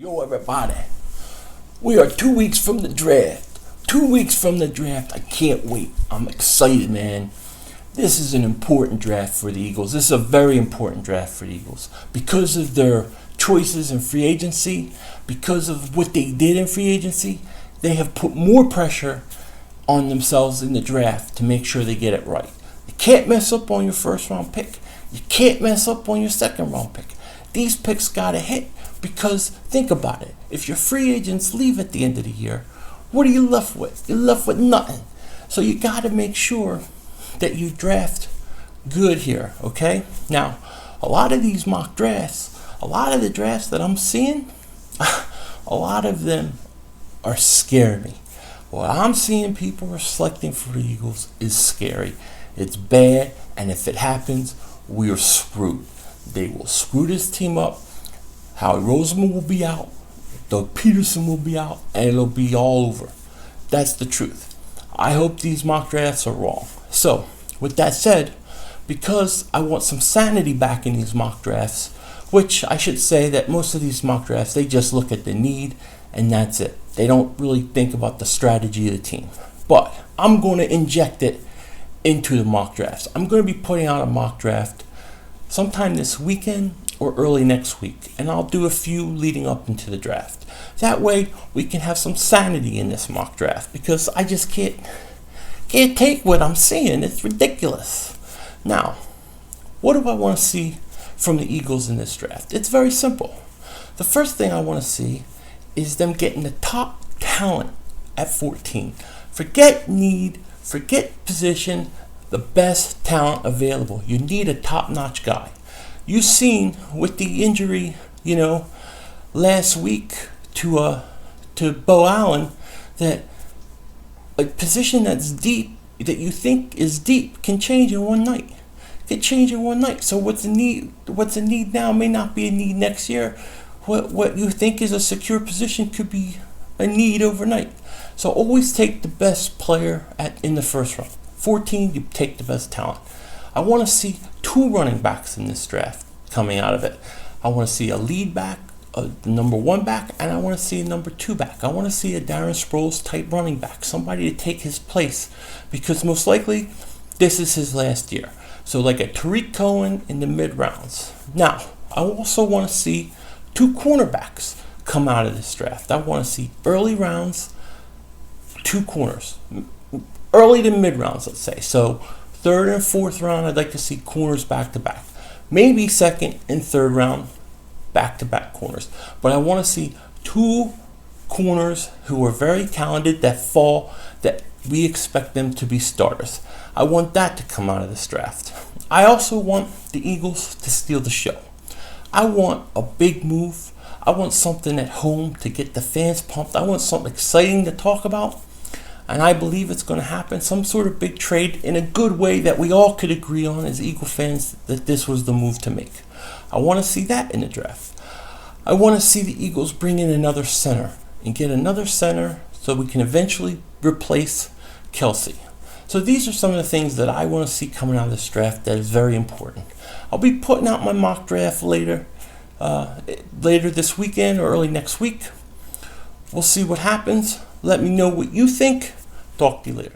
Yo, everybody, we are 2 weeks from the draft. 2 weeks from the draft. I can't wait. I'm excited, man. This is an important draft for the Eagles. This is a very important draft for the Eagles because of their choices in free agency, because of what they did in free agency. They have put more pressure on themselves in the draft to make sure they get it right. You can't mess up on your first round pick. You can't mess up on your second round pick. These picks gotta hit because think about it. If your free agents leave at the end of the year, what are you left with? You're left with nothing. So you gotta make sure that you draft good here, okay? Now, a lot of these mock drafts, a lot of the drafts that I'm seeing, a lot of them are scaring me. What I'm seeing people are selecting for the Eagles is scary. It's bad, and if it happens, we are screwed. They will screw this team up. Howie Roseman will be out. Doug Peterson will be out, and it'll be all over. That's the truth. I hope these mock drafts are wrong. So, with that said, because I want some sanity back in these mock drafts, which I should say that most of these mock drafts, they just look at the need, and that's it. They don't really think about the strategy of the team. But I'm going to inject it into the mock drafts. I'm going to be putting out a mock draft sometime this weekend or early next week, and I'll do a few leading up into the draft. That way we can have some sanity in this mock draft because I just can't take what I'm seeing. It's ridiculous. Now, what do I want to see from the Eagles in this draft? It's very simple. The first thing I want to see is them getting the top talent at 14. Forget need, forget position, the best talent available. You need a top-notch guy. You've seen with the injury, last week to Bo Allen, that a position that's deep, that you think is deep, can change in one night. So what's a need now may not be a need next year. What you think is a secure position could be a need overnight. So always take the best player in the first round. 14, you take the best talent. I want to see 2 running backs in this draft coming out of it. I want to see a lead back, a number 1 back, and I want to see a number 2 back. I want to see a Darren Sproles type running back, somebody to take his place, because most likely this is his last year. So like a Tariq Cohen in the mid rounds. Now, I also want to see 2 cornerbacks come out of this draft. I want to see early rounds, 2 corners. Early to mid rounds, let's say. So 3rd and 4th round, I'd like to see corners back to back. Maybe 2nd and 3rd round, back to back corners. But I want to see 2 corners who are very talented that we expect them to be starters. I want that to come out of this draft. I also want the Eagles to steal the show. I want a big move. I want something at home to get the fans pumped. I want something exciting to talk about. And I believe it's going to happen, some sort of big trade in a good way that we all could agree on as Eagle fans that this was the move to make. I want to see that in the draft. I want to see the Eagles bring in another center and get another center so we can eventually replace Kelsey. So these are some of the things that I want to see coming out of this draft that is very important. I'll be putting out my mock draft later this weekend or early next week. We'll see what happens. Let me know what you think. Talk to you later.